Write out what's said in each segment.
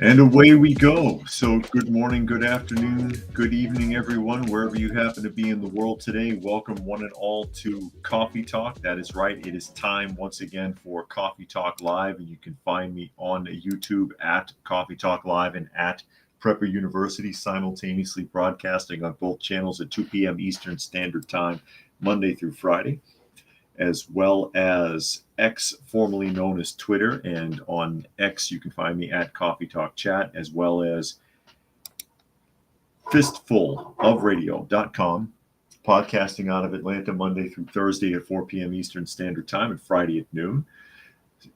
And away we go. So, good morning, good afternoon, good evening, everyone, wherever you happen to be in the world today. Welcome, one and all, to Coffee Talk. That is right. It is time once again for Coffee Talk Live, and you can find me on YouTube at Coffee Talk Live and at Prepper University, simultaneously broadcasting on both channels at 2 p.m. Eastern Standard Time, Monday through Friday, as well as X, formerly known as Twitter. And on X, you can find me at Coffee Talk Chat, as well as fistfulofradio.com, podcasting out of Atlanta Monday through Thursday at 4 p.m. Eastern Standard Time and Friday at noon.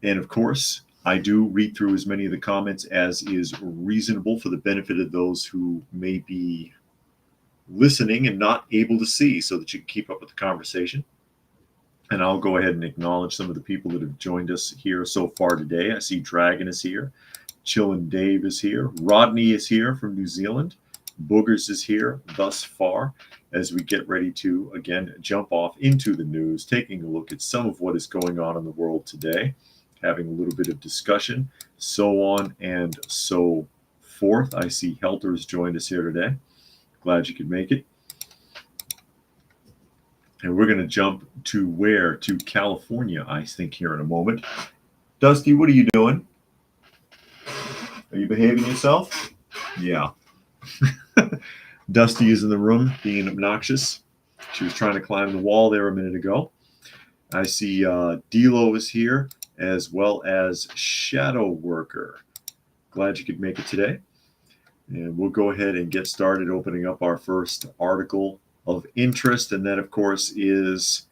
And of course, I do read through as many of the comments as is reasonable for the benefit of those who may be listening and not able to see, so that you can keep up with the conversation. And I'll go ahead and acknowledge some of the people that have joined us here so far today. I see Dragon is here. Chillin' Dave is here. Rodney is here from New Zealand. Boogers is here thus far, as we get ready to, again, jump off into the news, taking a look at some of what is going on in the world today, having a little bit of discussion, so on and so forth. I see Helter has joined us here today. Glad you could make it. And we're going to jump to where? To California, I think, here in a moment. Dusty, what are you doing? Are you behaving yourself? Yeah. Dusty is in the room being obnoxious. She was trying to climb the wall there a minute ago. I see Dilo is here, as well as Shadow Worker. Glad you could make it today. And we'll go ahead and get started opening up our first article of interest, and that, of course, is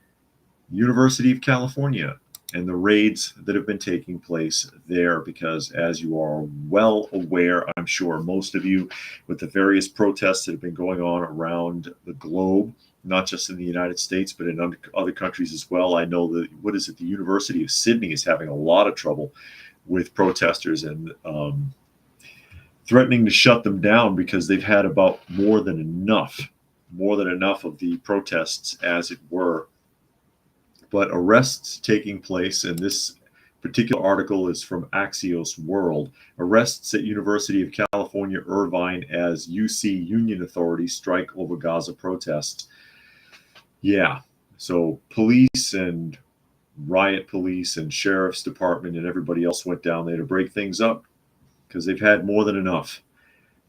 University of California and the raids that have been taking place there, because as you are well aware, I'm sure most of you, with the various protests that have been going on around the globe, not just in the United States, but in other countries as well. I know that, the University of Sydney is having a lot of trouble with protesters and threatening to shut them down because they've had about more than enough of the protests, as it were. But arrests taking place, and this particular article is from Axios World. Arrests at University of California, Irvine, as UC union authorities strike over Gaza protests. Yeah, so police and riot police and sheriff's department and everybody else went down there to break things up because they've had more than enough.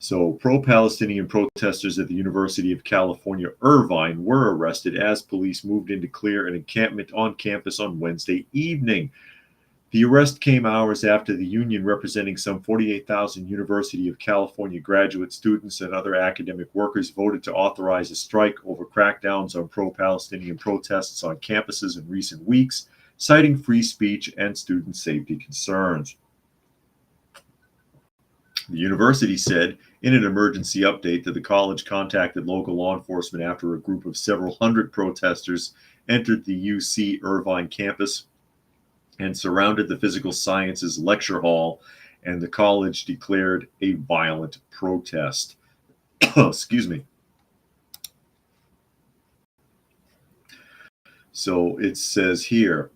So pro-Palestinian protesters at the University of California, Irvine, were arrested as police moved in to clear an encampment on campus on Wednesday evening. The arrest came hours after the union, representing some 48,000 University of California graduate students and other academic workers, voted to authorize a strike over crackdowns on pro-Palestinian protests on campuses in recent weeks, citing free speech and student safety concerns. The university said in an emergency update that the college contacted local law enforcement after a group of several hundred protesters entered the UC Irvine campus and surrounded the physical sciences lecture hall, and the college declared a violent protest. Excuse me. So it says here,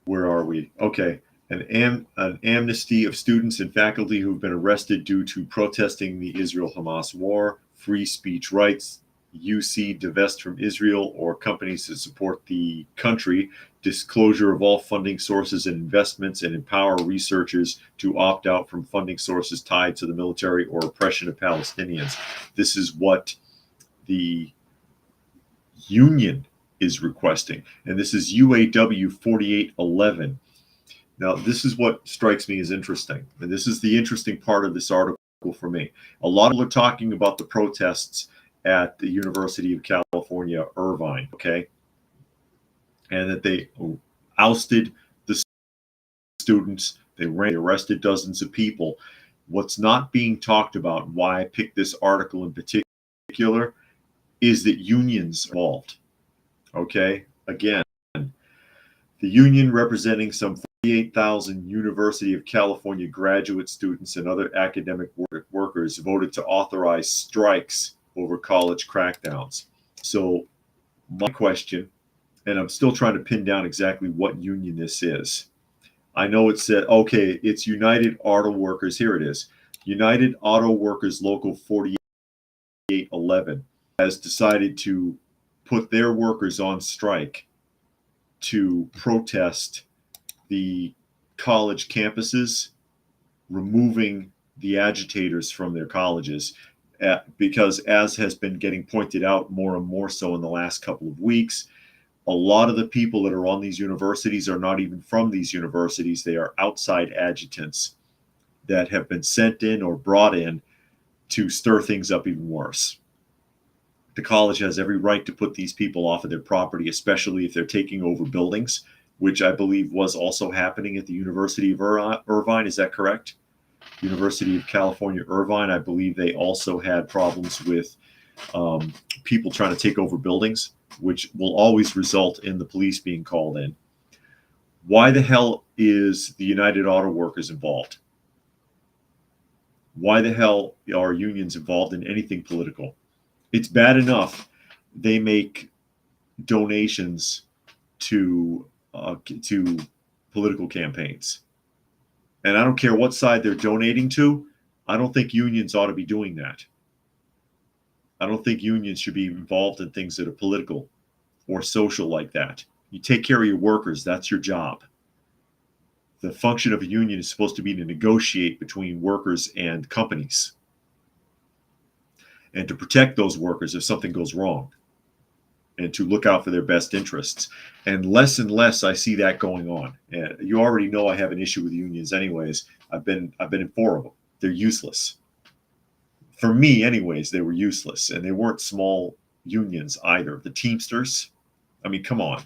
where are we? Okay. An amnesty of students and faculty who've been arrested due to protesting the Israel-Hamas war, free speech rights, UC divest from Israel or companies that support the country, disclosure of all funding sources and investments, and empower researchers to opt out from funding sources tied to the military or oppression of Palestinians. This is what the union is requesting, and this is UAW 4811. Now, this is what strikes me as interesting, and this is the interesting part of this article for me. A lot of people are talking about the protests at the University of California, Irvine, okay? And that they ousted the students, they arrested dozens of people. What's not being talked about, why I picked this article in particular, is that unions are involved, okay? Again, the union representing some 48,000 University of California graduate students and other academic workers voted to authorize strikes over college crackdowns. So my question, and I'm still trying to pin down exactly what union this is, I know it said, okay, it's United Auto Workers. Here it is. United Auto Workers Local 4811 has decided to put their workers on strike to protest the college campuses removing the agitators from their colleges. Because, as has been getting pointed out more and more so in the last couple of weeks, a lot of the people that are on these universities are not even from these universities. They are outside adjutants that have been sent in or brought in to stir things up even worse. The college has every right to put these people off of their property, especially if they're taking over buildings, which I believe was also happening at the University of Irvine. Is that correct? University of California, Irvine, I believe they also had problems with people trying to take over buildings, which will always result in the police being called in. Why the hell is the United Auto Workers involved? Why the hell are unions involved in anything political? It's bad enough they make donations to political campaigns. And I don't care what side they're donating to. I don't think unions ought to be doing that. I don't think unions should be involved in things that are political or social like that. You take care of your workers. That's your job. The function of a union is supposed to be to negotiate between workers and companies and to protect those workers if something goes wrong and to look out for their best interests. And less I see that going on. And you already know I have an issue with unions anyways. I've been in 4 of them. They're useless. For me anyways, they were useless, and they weren't small unions either. The Teamsters, I mean, come on.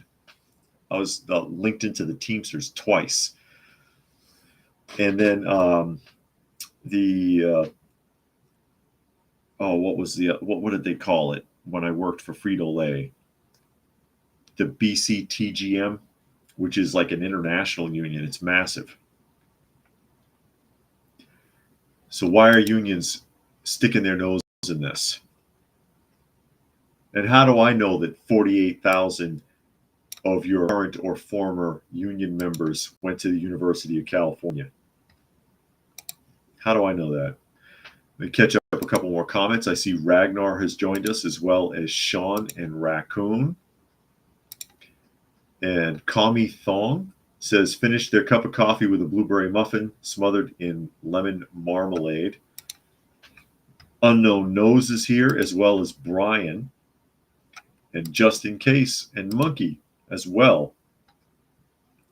I was linked into the Teamsters twice. And then what did they call it when I worked for Frito-Lay? The BCTGM, which is like an international union. It's massive. So why are unions sticking their nose in this? And how do I know that 48,000 of your current or former union members went to the University of California? How do I know that? Let me catch up a couple more comments. I see Ragnar has joined us, as well as Sean and Raccoon. And Kami Thong says, finished their cup of coffee with a blueberry muffin smothered in lemon marmalade. Unknown Nose is here, as well as Brian. And Just In Case and Monkey as well.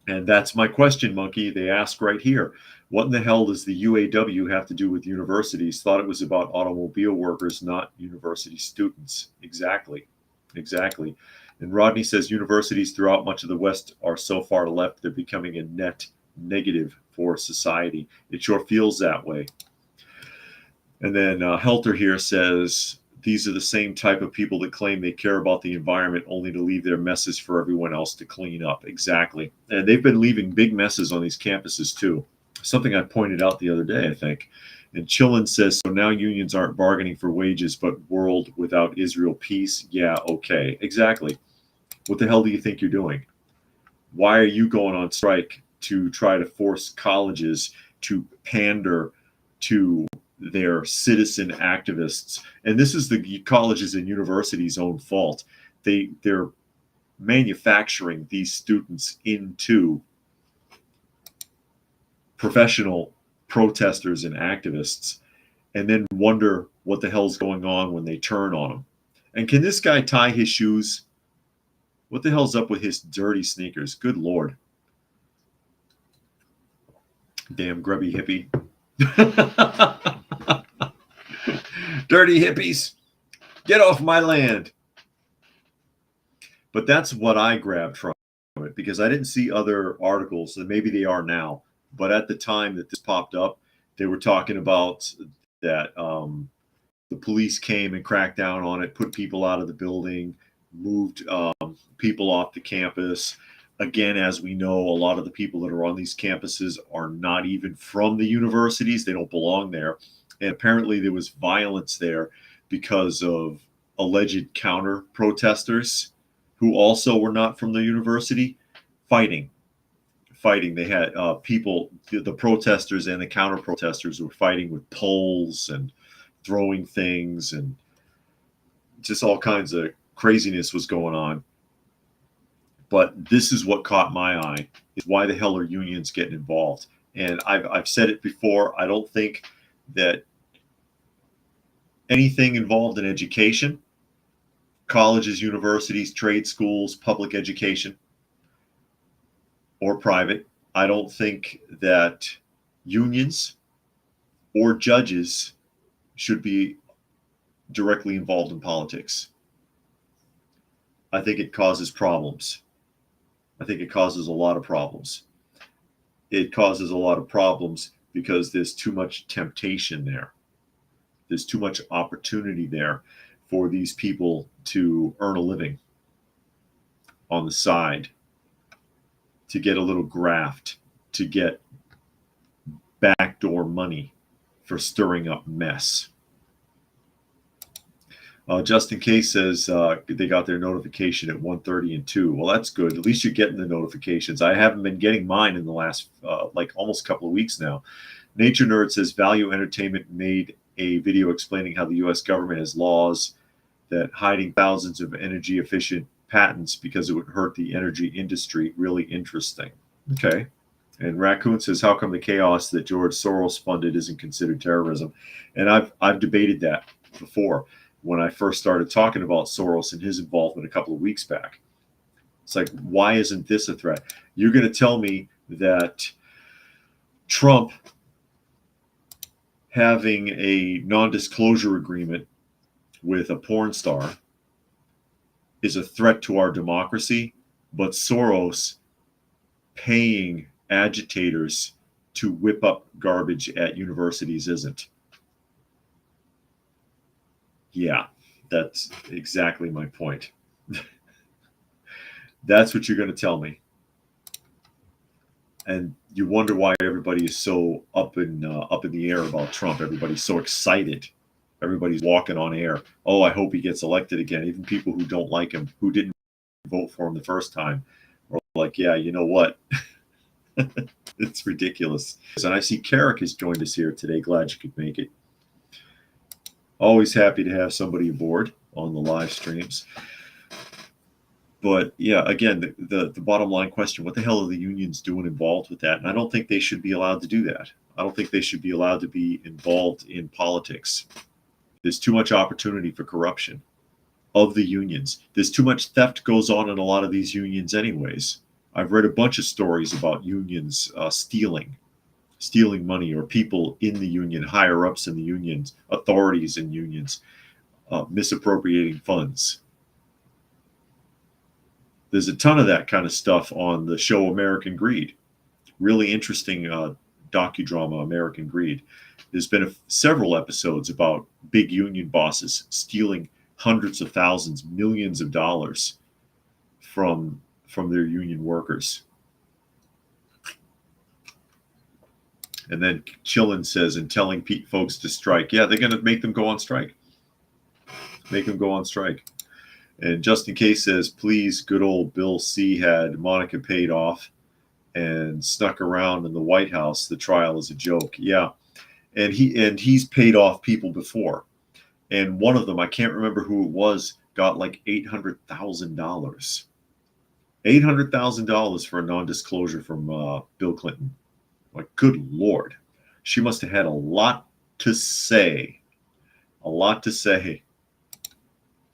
And that's my question, Monkey. They ask right here, what in the hell does the UAW have to do with universities? Thought it was about automobile workers, not university students. Exactly. And Rodney says universities throughout much of the West are so far left, they're becoming a net negative for society. It sure feels that way. And then Helter here says, these are the same type of people that claim they care about the environment only to leave their messes for everyone else to clean up. Exactly. And they've been leaving big messes on these campuses too. Something I pointed out the other day, I think. And Chillin says, so now unions aren't bargaining for wages, but world without Israel peace? Yeah, okay. Exactly. What the hell do you think you're doing? Why are you going on strike to try to force colleges to pander to their citizen activists? And this is the colleges and universities' own fault. They're manufacturing these students into professional protesters and activists, and then wonder what the hell's going on when they turn on them. And can this guy tie his shoes? What the hell's up with his dirty sneakers? Good Lord. Damn grubby hippie. Dirty hippies. Get off my land. But that's what I grabbed from it, because I didn't see other articles, and maybe they are now. But at the time that this popped up, they were talking about that the police came and cracked down on it, put people out of the building, moved people off the campus. Again, as we know, a lot of the people that are on these campuses are not even from the universities. They don't belong there. And apparently there was violence there because of alleged counter protesters who also were not from the university fighting fighting. They had people, the protesters and the counter protesters were fighting with poles and throwing things, and just all kinds of craziness was going on. But this is what caught my eye, is why the hell are unions getting involved? And I've said it before, I don't think that anything involved in education, colleges, universities, trade schools, public education, or private, I don't think that unions or judges should be directly involved in politics. I think it causes problems. I think it causes a lot of problems. It causes a lot of problems because there's too much temptation there. There's too much opportunity there for these people to earn a living on the side, to get a little graft, to get backdoor money for stirring up mess. Just in case says they got their notification at 1:30 and 2. Well, that's good. At least you're getting the notifications. I haven't been getting mine in the last like almost a couple of weeks now. Nature Nerd says Value Entertainment made a video explaining how the U.S. government has laws that hiding thousands of energy efficient patents because it would hurt the energy industry. Really interesting. Okay. And Raccoon says, how come the chaos that George Soros funded isn't considered terrorism? And I've debated that before when I first started talking about Soros and his involvement a couple of weeks back. It's like, why isn't this a threat? You're going to tell me that Trump having a non-disclosure agreement with a porn star is a threat to our democracy, but Soros paying agitators to whip up garbage at universities isn't. Yeah, that's exactly my point. That's what you're going to tell me. And you wonder why everybody is so up in the air about Trump. Everybody's so excited. Everybody's walking on air. Oh, I hope he gets elected again. Even people who don't like him, who didn't vote for him the first time, are like, yeah, you know what? It's ridiculous. And I see Carrick has joined us here today. Glad you could make it. Always happy to have somebody aboard on the live streams. But yeah, again, the bottom line question, what the hell are the unions doing involved with that? And I don't think they should be allowed to do that. I don't think they should be allowed to be involved in politics. There's too much opportunity for corruption of the unions. There's too much theft goes on in a lot of these unions anyways. I've read a bunch of stories about unions stealing money, or people in the union, higher ups in the unions, authorities in unions, misappropriating funds. There's a ton of that kind of stuff on the show American Greed. Really interesting docudrama, American Greed. There's been several episodes about big union bosses stealing hundreds of thousands, millions of dollars from their union workers. And then Chillin says, and telling folks to strike. Yeah, they're going to make them go on strike. Make them go on strike. And Just in Case says, please, good old Bill C. had Monica paid off and snuck around in the White House. The trial is a joke. Yeah. And he's paid off people before. And one of them, I can't remember who it was, got like $800,000. $800,000 for a non-disclosure from Bill Clinton. Like, good Lord. She must have had a lot to say. A lot to say.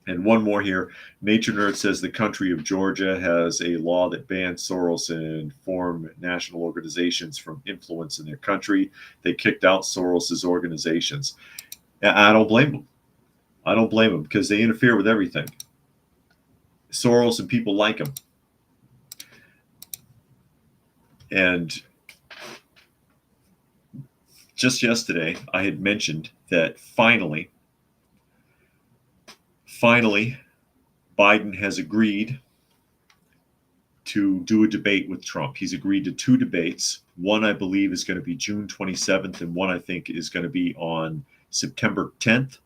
And one more here. Nature Nerd says the country of Georgia has a law that bans Soros and foreign national organizations from influence in their country. They kicked out Soros's organizations. I don't blame them. I don't blame them, because they interfere with everything. Soros and people like him. And just yesterday, I had mentioned that finally, Biden has agreed to do a debate with Trump. He's agreed to 2 debates. One, I believe, is going to be June 27th, and one, I think, is going to be on September 10th.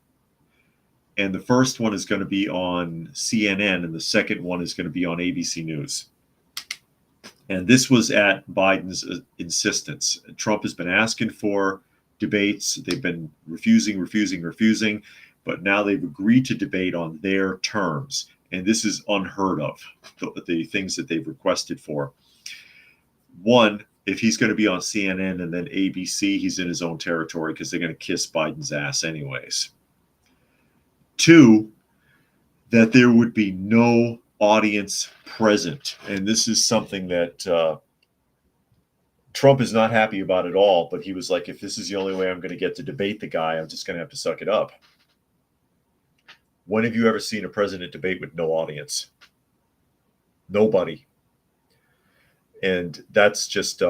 And the first one is going to be on CNN, and the second one is going to be on ABC News. And this was at Biden's insistence. Trump has been asking for debates. They've been refusing, but now they've agreed to debate on their terms. And this is unheard of, the things that they've requested for. One, if he's going to be on CNN and then ABC, he's in his own territory because they're going to kiss Biden's ass anyways. Two, that there would be no audience present. And this is something that Trump is not happy about at all, but he was like, if this is the only way I'm going to get to debate the guy, I'm just going to have to suck it up. When have you ever seen a president debate with no audience? Nobody. And that's just,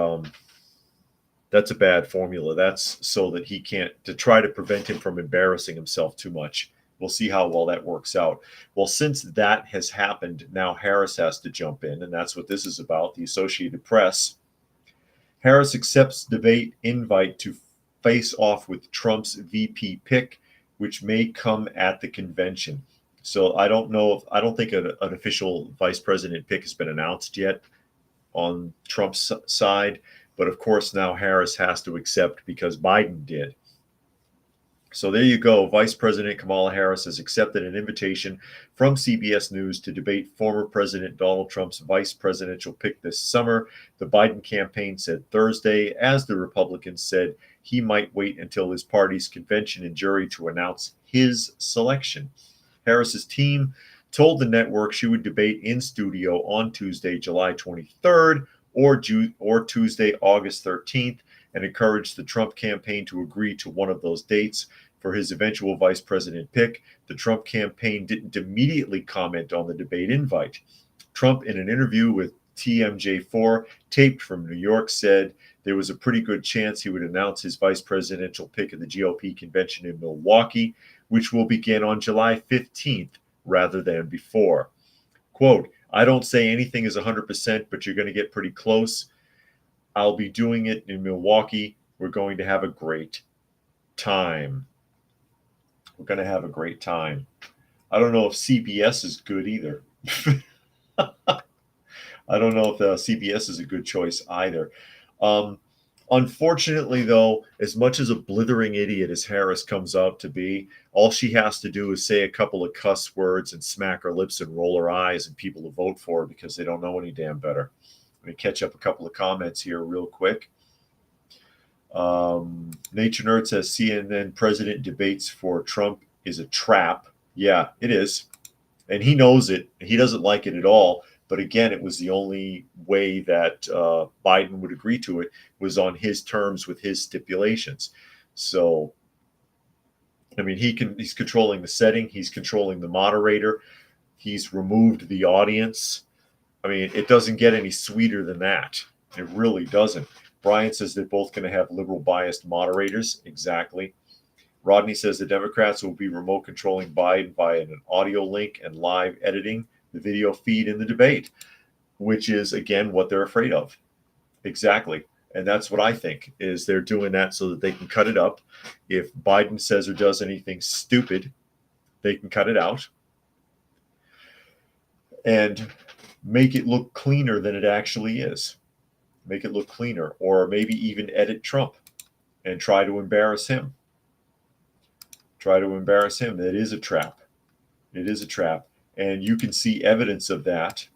that's a bad formula. That's so that he can't, to try to prevent him from embarrassing himself too much. We'll see how well that works out. Well, since that has happened, now Harris has to jump in, and that's what this is about, the Associated Press. Harris accepts debate invite to face off with Trump's VP pick, which may come at the convention. So I don't think an official vice president pick has been announced yet on Trump's side. But of course, now Harris has to accept because Biden did. So there you go. Vice President Kamala Harris has accepted an invitation from CBS News to debate former President Donald Trump's vice presidential pick this summer. The Biden campaign said Thursday, as the Republicans said he might wait until his party's convention in jury to announce his selection. Harris's team told the network she would debate in studio on Tuesday, July 23rd or Tuesday, August 13th, and encouraged the Trump campaign to agree to one of those dates for his eventual vice president pick. The Trump campaign didn't immediately comment on the debate invite. Trump, in an interview with TMJ4, taped from New York, said there was a pretty good chance he would announce his vice presidential pick at the GOP convention in Milwaukee, which will begin on July 15th rather than before. Quote, I don't say anything is 100%, but you're going to get pretty close. I'll be doing it in Milwaukee. We're going to have a great time. We're going to have a great time. I don't know if CBS is good either. I don't know if CBS is a good choice either. Unfortunately, though, as much as a blithering idiot as Harris comes out to be, all she has to do is say a couple of cuss words and smack her lips and roll her eyes, and people will vote for her because they don't know any damn better. Let me catch up a couple of comments here real quick. Nature Nerd says CNN president debates for Trump is a trap. Yeah, it is. And he knows it. He doesn't like it at all. But again, it was the only way that Biden would agree to it was on his terms with his stipulations. So, I mean, he's controlling the setting. He's controlling the moderator. He's removed the audience. I mean, it doesn't get any sweeter than that. It really doesn't. Brian says they're both going to have liberal biased moderators. Exactly. Rodney says the Democrats will be remote controlling Biden via an audio link and live editing the video feed in the debate, which is, again, what they're afraid of. Exactly. And that's what I think is they're doing that so that they can cut it up. If Biden says or does anything stupid, they can cut it out and make it look cleaner than it actually is. Make it look cleaner, or maybe even edit Trump and try to embarrass him. Try to embarrass him. It is a trap. It is a trap. And you can see evidence of that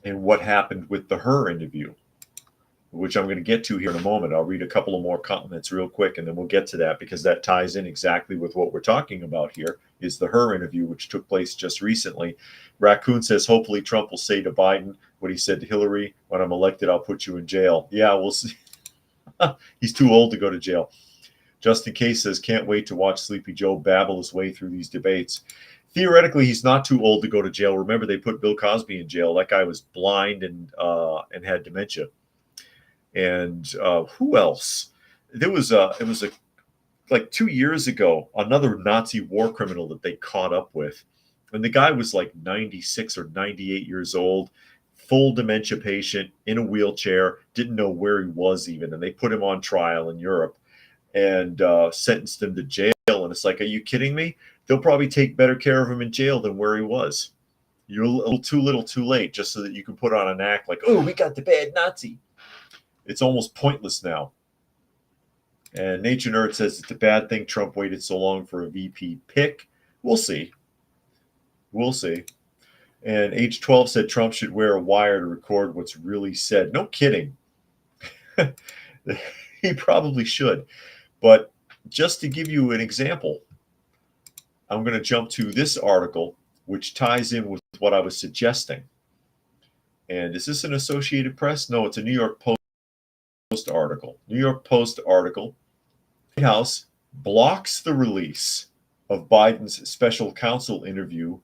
in what happened with the Hur interview, which I'm going to get to here in a moment. I'll read a couple of more comments real quick, and then we'll get to that because that ties in exactly with what we're talking about here, is the Hur interview, which took place just recently. Raccoon says, hopefully Trump will say to Biden what he said to Hillary, when I'm elected, I'll put you in jail. Yeah, we'll see. He's too old to go to jail. Justin Case says, can't wait to watch Sleepy Joe babble his way through these debates. Theoretically, he's not too old to go to jail. Remember, they put Bill Cosby in jail. That guy was blind and had dementia. And who else? It was like 2 years ago, another Nazi war criminal that they caught up with. And the guy was like 96 or 98 years old, full dementia patient, in a wheelchair, didn't know where he was even. And they put him on trial in Europe and sentenced him to jail. And it's like, are you kidding me? They'll probably take better care of him in jail than where he was. You're a little too late, just so that you can put on an act like, oh, we got the bad Nazi. It's almost pointless now. And Nature Nerd says it's a bad thing Trump waited so long for a VP pick. We'll see. We'll see. And H12 said Trump should wear a wire to record what's really said. No kidding. He probably should. But just to give you an example, I'm going to jump to this article, which ties in with what I was suggesting. And is this an Associated Press? No, it's a New York Post article. New York Post article. White House blocks the release of Biden's special counsel interview.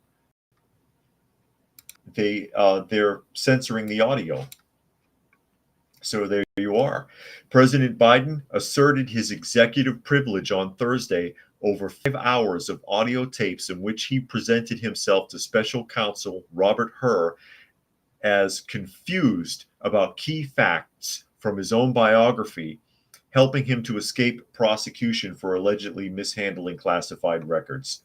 They're censoring the audio. So there you are. President Biden asserted his executive privilege on Thursday over 5 hours of audio tapes in which he presented himself to special counsel Robert Hur as confused about key facts from his own biography, helping him to escape prosecution for allegedly mishandling classified records.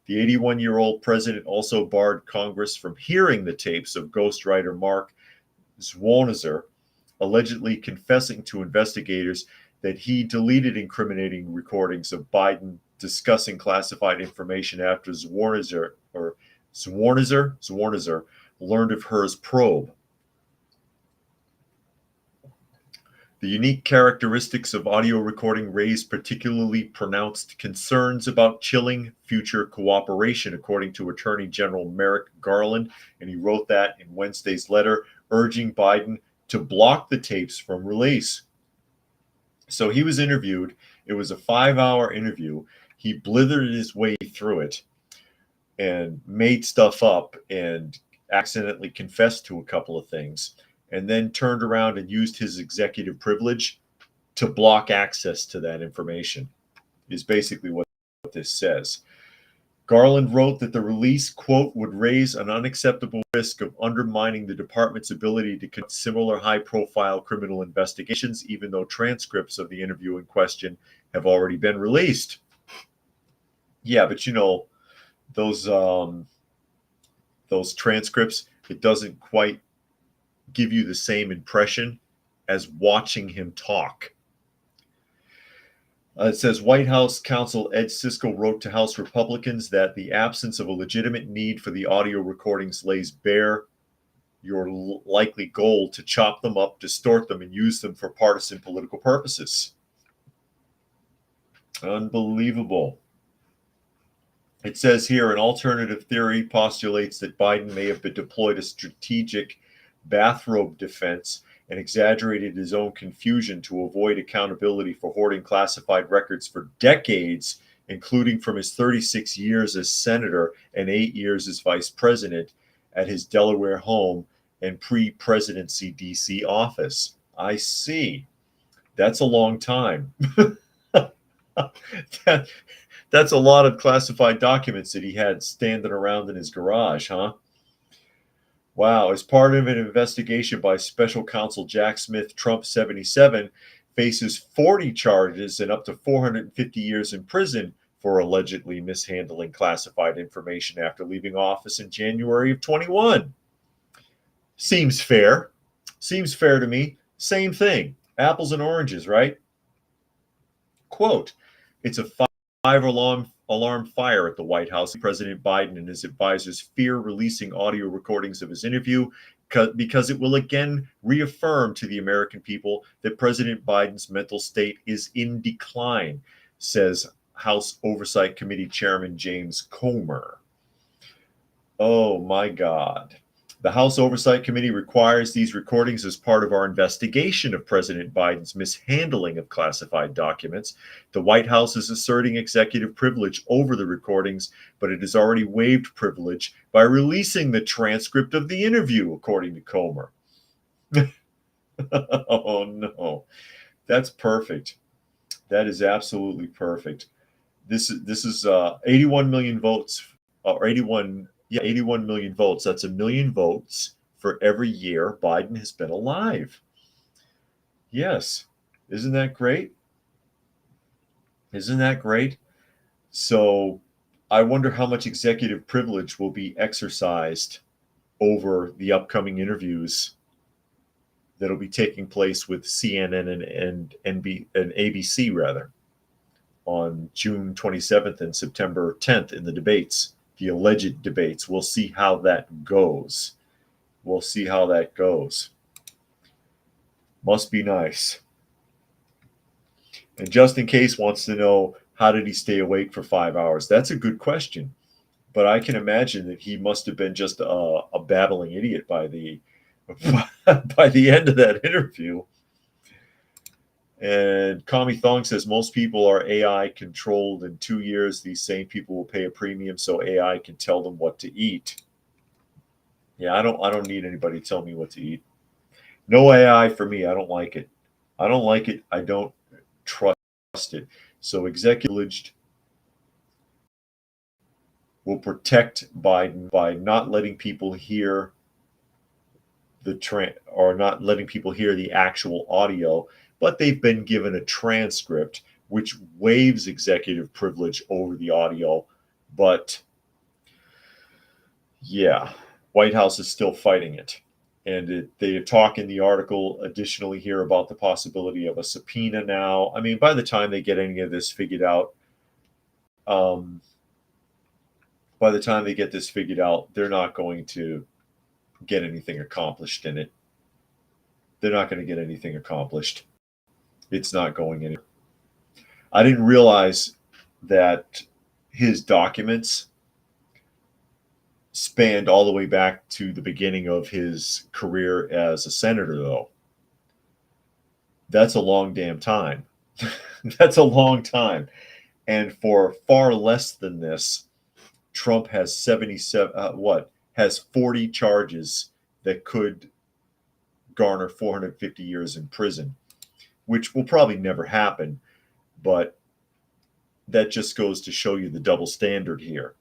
The 81-year-old president also barred Congress from hearing the tapes of ghostwriter Mark Zwonizer allegedly confessing to investigators that he deleted incriminating recordings of Biden discussing classified information after Zwonizer learned of Hur's probe. The unique characteristics of audio recording raised particularly pronounced concerns about chilling future cooperation, according to Attorney General Merrick Garland, and he wrote that in Wednesday's letter, urging Biden to block the tapes from release. So he was interviewed. It was a 5-hour interview. He blithered his way through it and made stuff up and accidentally confessed to a couple of things, and then turned around and used his executive privilege to block access to that information, is basically what this says. Garland wrote that the release, quote, would raise an unacceptable risk of undermining the department's ability to conduct similar high-profile criminal investigations, even though transcripts of the interview in question have already been released. Yeah, but you know, those transcripts, it doesn't quite give you the same impression as watching him talk. It says White House counsel Ed Siskel wrote to House Republicans that the absence of a legitimate need for the audio recordings lays bare your likely goal to chop them up, distort them, and use them for partisan political purposes. Unbelievable. It says here an alternative theory postulates that Biden may have been deployed a strategic bathrobe defense and exaggerated his own confusion to avoid accountability for hoarding classified records for decades, including from his 36 years as senator and 8 years as vice president at his Delaware home and pre-presidency D.C. office. I see. That's a long time. That's a lot of classified documents that he had standing around in his garage, huh? Wow. As part of an investigation by special counsel Jack Smith, Trump 77 faces 40 charges and up to 450 years in prison for allegedly mishandling classified information after leaving office in January of 21. Seems fair. Seems fair to me. Same thing. Apples and oranges, right? Quote, it's a five-alarm fire at the White House. President Biden and his advisors fear releasing audio recordings of his interview because it will again reaffirm to the American people that President Biden's mental state is in decline, says House Oversight Committee Chairman James Comer. Oh, my God. The House Oversight Committee requires these recordings as part of our investigation of President Biden's mishandling of classified documents. The White House is asserting executive privilege over the recordings, but it has already waived privilege by releasing the transcript of the interview, according to Comer. Oh, no. That's perfect. That is absolutely perfect. This is 81 million votes, or 81 million votes. That's 1 million votes for every year Biden has been alive. Yes. Isn't that great? Isn't that great? So I wonder how much executive privilege will be exercised over the upcoming interviews that'll be taking place with CNN and ABC rather on June 27th and September 10th in the debates, the alleged debates. We'll see how that goes. We'll see how that goes. Must be nice. And just in case wants to know, how did he stay awake for 5 hours? That's a good question. But I can imagine that he must have been just a babbling idiot by the by the end of that interview. And Kami Thong says most people are AI controlled. In 2 years, these same people will pay a premium so AI can tell them what to eat. Yeah, I don't need anybody to tell me what to eat. No AI for me. I don't like it. I don't like it. I don't trust it. So executive will protect Biden by not letting people hear not letting people hear the actual audio, but they've been given a transcript which waives executive privilege over the audio. But yeah, White House is still fighting it. And they talk in the article additionally here about the possibility of a subpoena now. I mean, by the time they get any of this figured out, they're not going to get anything accomplished in it. They're not going to get anything accomplished. It's not going anywhere. I didn't realize that his documents spanned all the way back to the beginning of his career as a senator, though. That's a long damn time. That's a long time. And for far less than this, Trump has 40 charges that could garner 450 years in prison, which will probably never happen. But that just goes to show you the double standard here.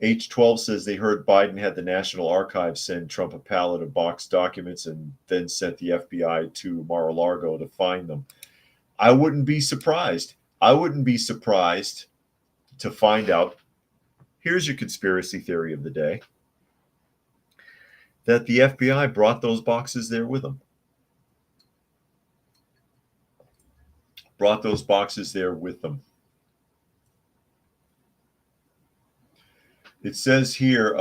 H12 says they heard Biden had the National Archives send Trump a pallet of boxed documents and then sent the FBI to Mar-a-Lago to find them. I wouldn't be surprised. I wouldn't be surprised to find out. Here's your conspiracy theory of the day. That the FBI brought those boxes there with them. Brought those boxes there with them. It says here,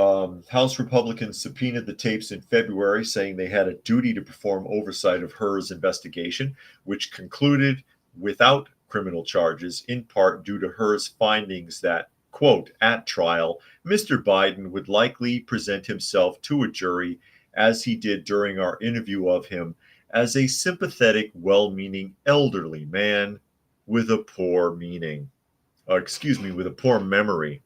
House Republicans subpoenaed the tapes in February, saying they had a duty to perform oversight of Hur's investigation, which concluded without criminal charges, in part due to Hur's findings that, quote, at trial, Mr. Biden would likely present himself to a jury, as he did during our interview of him, as a sympathetic, well-meaning elderly man with a poor with a poor memory.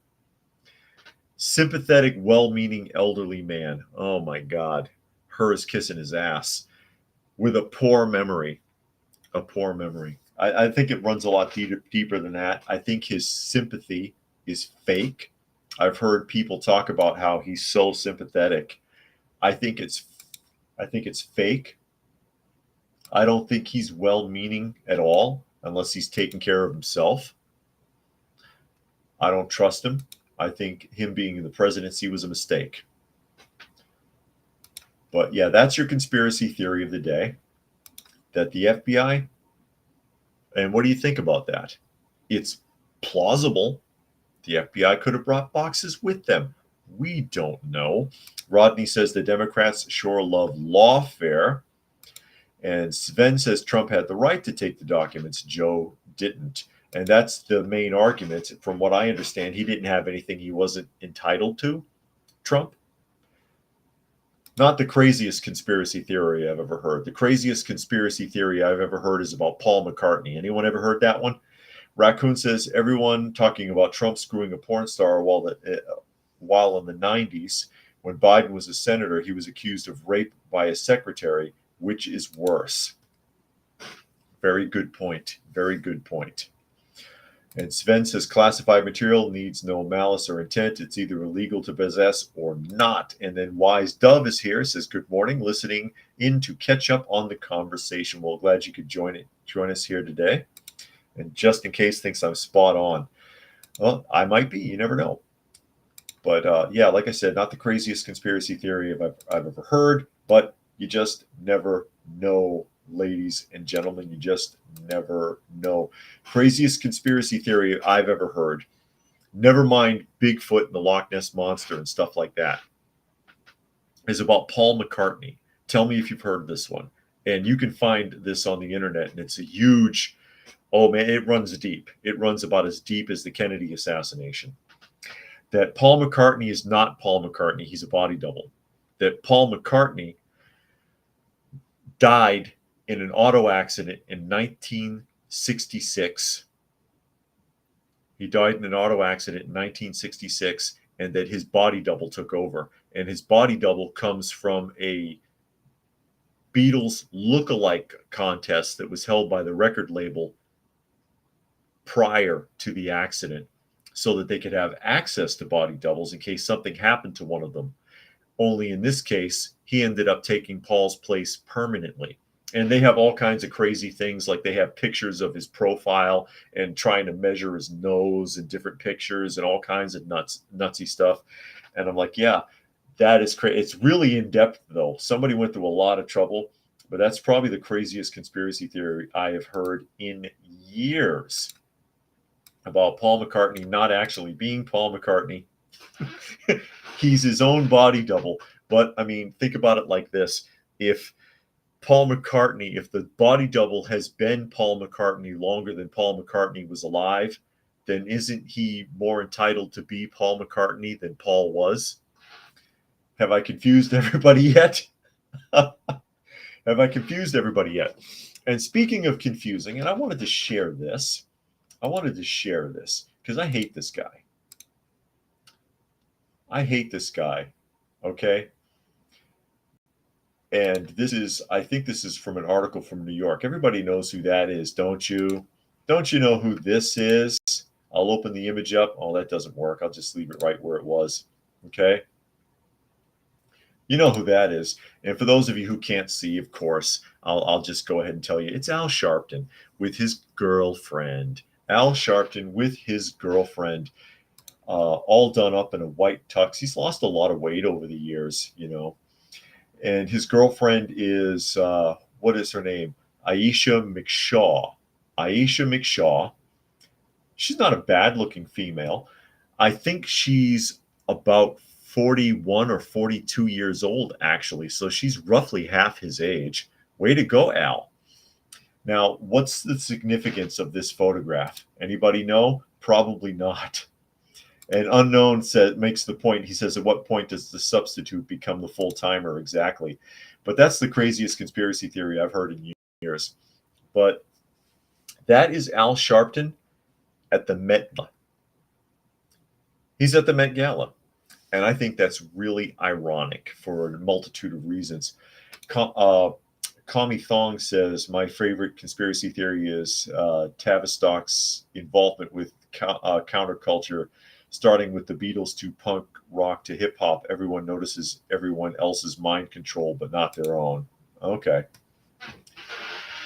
Sympathetic, well-meaning elderly man. Oh my God. Hur is kissing his ass with a poor memory. A poor memory. I think it runs a lot deeper than that. I think his sympathy is fake. I've heard people talk about how he's so sympathetic. I think it's fake. I don't think he's well-meaning at all unless he's taking care of himself. I don't trust him. I think him being in the presidency was a mistake. But yeah, that's your conspiracy theory of the day. That the FBI, and what do you think about that? It's plausible. The FBI could have brought boxes with them. We don't know. Rodney says the Democrats sure love lawfare. And Sven says Trump had the right to take the documents. Joe didn't. And that's the main argument. From what I understand, he didn't have anything he wasn't entitled to, Trump. Not the craziest conspiracy theory I've ever heard. The craziest conspiracy theory I've ever heard is about Paul McCartney. Anyone ever heard that one? Raccoon says everyone talking about Trump screwing a porn star while in the 90s, when Biden was a senator, he was accused of rape by a secretary, which is worse. Very good point. Very good point. And Sven says classified material needs no malice or intent. It's either illegal to possess or not. And then Wise Dove is here, says good morning, listening in to catch up on the conversation. Well, glad you could join us here today. And just in case thinks I'm spot on. Well, I might be. You never know. But yeah, like I said, not the craziest conspiracy theory I've ever heard, but you just never know, ladies and gentlemen. You just never know. Craziest conspiracy theory I've ever heard. Never mind Bigfoot and the Loch Ness Monster and stuff like that. Is about Paul McCartney. Tell me if you've heard this one. And you can find this on the internet, and it's a huge, oh man, it runs deep. It runs about as deep as the Kennedy assassination. That Paul McCartney is not Paul McCartney, he's a body double. That Paul McCartney died in an auto accident in 1966. He died in an auto accident in 1966, and that his body double took over. And his body double comes from a Beatles look-alike contest that was held by the record label prior to the accident, so that they could have access to body doubles in case something happened to one of them. Only in this case, he ended up taking Paul's place permanently. And they have all kinds of crazy things, like they have pictures of his profile and trying to measure his nose in different pictures and all kinds of nutsy stuff. And I'm like, yeah, that is crazy. It's really in depth, though. Somebody went through a lot of trouble, but that's probably the craziest conspiracy theory I have heard in years, about Paul McCartney not actually being Paul McCartney. He's his own body double. But I mean, think about it like this. If the body double has been Paul McCartney longer than Paul McCartney was alive, then isn't he more entitled to be Paul McCartney than Paul was? Have I confused everybody yet? Have I confused everybody yet? And speaking of confusing, and I wanted to share this because I hate this guy. Okay? And I think this is from an article from New York. Everybody knows who that is, don't you? Don't you know who this is? I'll open the image up. Oh, that doesn't work. I'll just leave it right where it was. Okay? You know who that is. And for those of you who can't see, of course, I'll just go ahead and tell you. It's Al Sharpton with his girlfriend. Al Sharpton with his girlfriend, all done up in a white tux. He's lost a lot of weight over the years, you know. And his girlfriend is, what is her name? Aisha McShaw. Aisha McShaw. She's not a bad-looking female. I think she's about 41 or 42 years old, actually. So she's roughly half his age. Way to go, Al. Now, what's the significance of this photograph? Anybody know? Probably not. And Unknown makes the point. He says, at what point does the substitute become the full-timer? Exactly. But that's the craziest conspiracy theory I've heard in years. But that is Al Sharpton at the Met Gala. He's at the Met Gala. And I think that's really ironic for a multitude of reasons. Kami Thong says, my favorite conspiracy theory is Tavistock's involvement with counterculture, starting with the Beatles to punk rock to hip hop. Everyone notices everyone else's mind control, but not their own. Okay.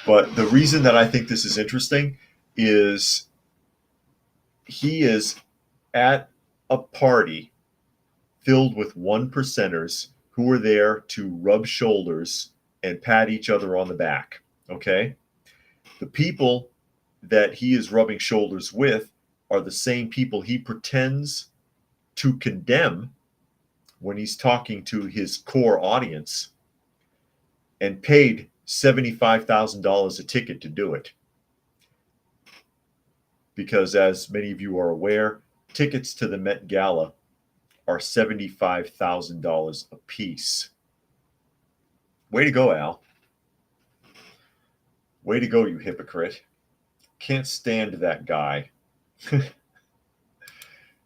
But the reason that I think this is interesting is he is at a party filled with 1%ers who are there to rub shoulders and pat each other on the back. Okay? The people that he is rubbing shoulders with are the same people he pretends to condemn when he's talking to his core audience, and paid $75,000 a ticket to do it. Because as many of you are aware, tickets to the Met Gala are $75,000 a piece. Way to go, Al. Way to go, you hypocrite. Can't stand that guy.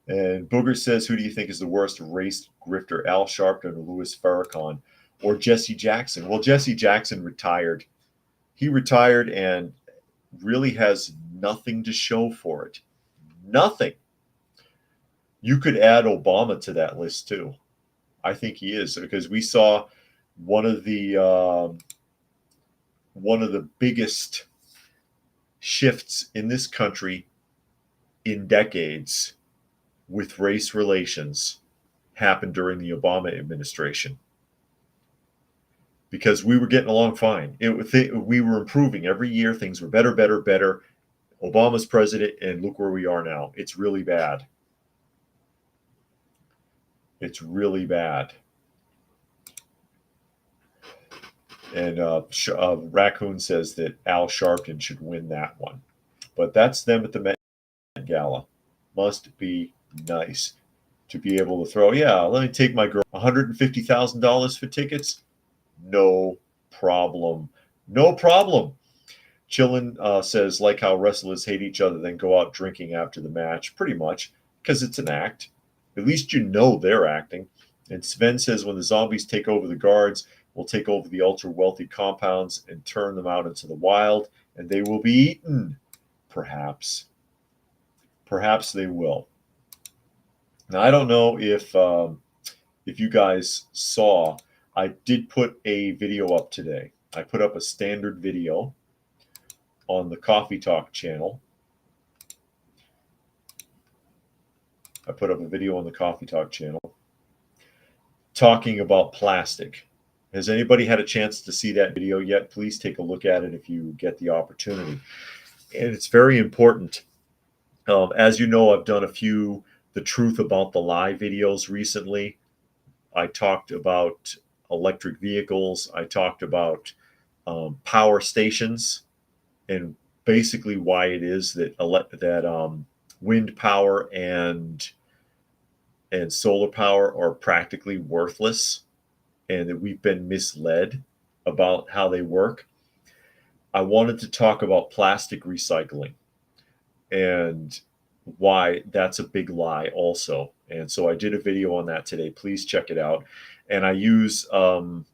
And Booger says, who do you think is the worst race grifter, Al Sharpton or Louis Farrakhan or Jesse Jackson? Well, Jesse Jackson retired. He retired and really has nothing to show for it. Nothing. You could add Obama to that list too. I think he is, because we saw one of the biggest shifts in this country in decades with race relations happened during the Obama administration, because we were getting along fine. We were improving every year. Things were better, better, better. Obama's president, and look where we are now. It's really bad. It's really bad. And Raccoon says that Al Sharpton should win that one. But that's them at the Met Gala. Must be nice to be able to throw, yeah, let me take my girl, $150,000 for tickets. No problem. No problem. Chillin says, like how wrestlers hate each other, then go out drinking after the match. Pretty much, because it's an act. At least you know they're acting. And Sven says, when the zombies take over the guards, we'll take over the ultra-wealthy compounds and turn them out into the wild, and they will be eaten. Perhaps. Perhaps they will. Now, I don't know if you guys saw, I did put a video up today. I put up a standard video on the Coffee Talk channel. I put up a video on the Coffee Talk channel talking about plastic. Has anybody had a chance to see that video yet? Please take a look at it if you get the opportunity. And it's very important. As you know, I've done a few The Truth About the Lie videos recently. I talked about electric vehicles. I talked about power stations, and basically why it is that wind power and solar power are practically worthless, and that we've been misled about how they work. I wanted to talk about plastic recycling and why that's a big lie also. And so I did a video on that today. Please check it out. And I use government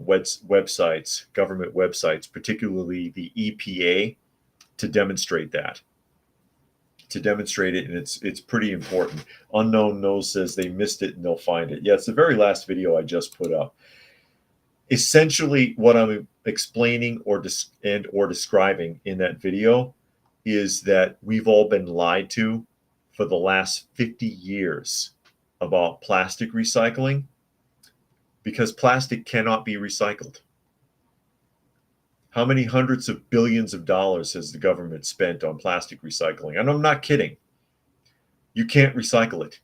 websites, particularly the EPA, to demonstrate that. And it's pretty important. Unknown Knows says they missed it and they'll find it. Yeah, it's the very last video I just put up. Essentially, what I'm explaining or describing in that video is that we've all been lied to for the last 50 years about plastic recycling, because plastic cannot be recycled. How many hundreds of billions of dollars has the government spent on plastic recycling? And I'm not kidding. You can't recycle it.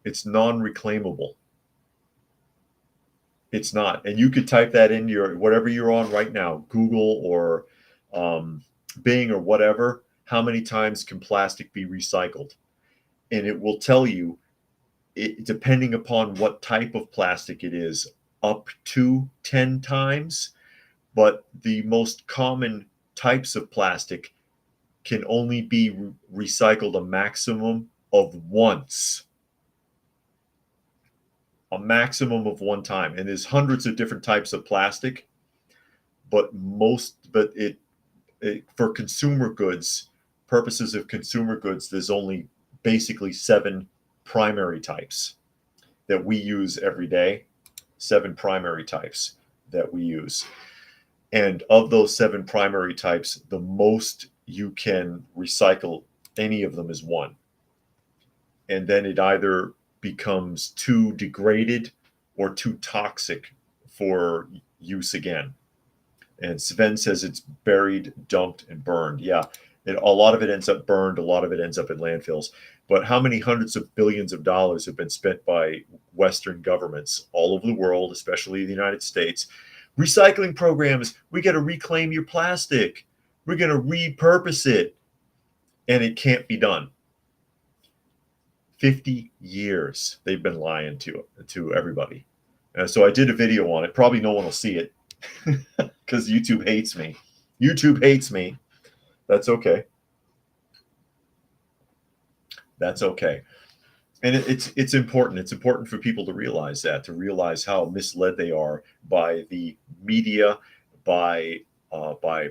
It's non-reclaimable. It's not. And you could type that in your whatever you're on right now, Google or Bing or whatever, how many times can plastic be recycled? And it will tell you, depending upon what type of plastic it is, up to 10 times. But the most common types of plastic can only be recycled a maximum of once. A maximum of one time. And there's hundreds of different types of plastic, but for consumer goods, purposes of consumer goods, there's only basically 7 primary types that we use every day. 7 primary types that we use. And of those 7 primary types, the most you can recycle any of them is 1. And then it either becomes too degraded or too toxic for use again. And Sven says it's buried, dumped, and burned. Yeah, a lot of it ends up burned. A lot of it ends up in landfills. But how many hundreds of billions of dollars have been spent by Western governments all over the world, especially the United States? Recycling programs. We got to reclaim your plastic. We're going to repurpose it. And it can't be done. 50 years they've been lying to everybody. So I did a video on it. Probably no one will see it because YouTube hates me. YouTube hates me. That's okay. That's okay. And it's important. It's important for people to realize that, to realize how misled they are by the media, by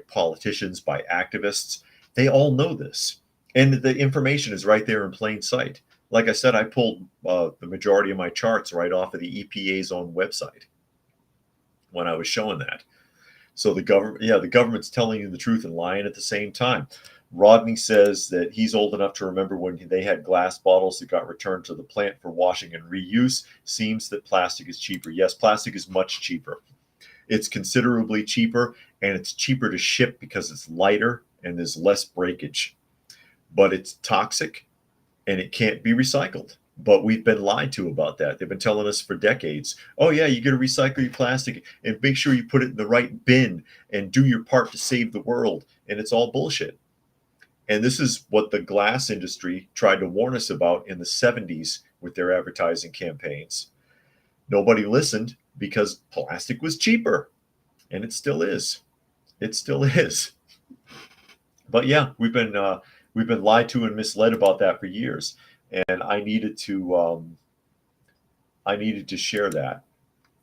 politicians, by activists. They all know this. And the information is right there in plain sight. Like I said, I pulled the majority of my charts right off of the EPA's own website when I was showing that. So the government's telling you the truth and lying at the same time. Rodney says that he's old enough to remember when they had glass bottles that got returned to the plant for washing and reuse. Seems that plastic is cheaper. Yes, plastic is much cheaper. It's considerably cheaper, and it's cheaper to ship because it's lighter and there's less breakage. But it's toxic and it can't be recycled. But we've been lied to about that. They've been telling us for decades, oh, yeah, you got to recycle your plastic and make sure you put it in the right bin and do your part to save the world. And it's all bullshit. And this is what the glass industry tried to warn us about in the 70s with their advertising campaigns. Nobody listened because plastic was cheaper, and it still is. It still is. But yeah, we've been lied to and misled about that for years, and I needed to share that.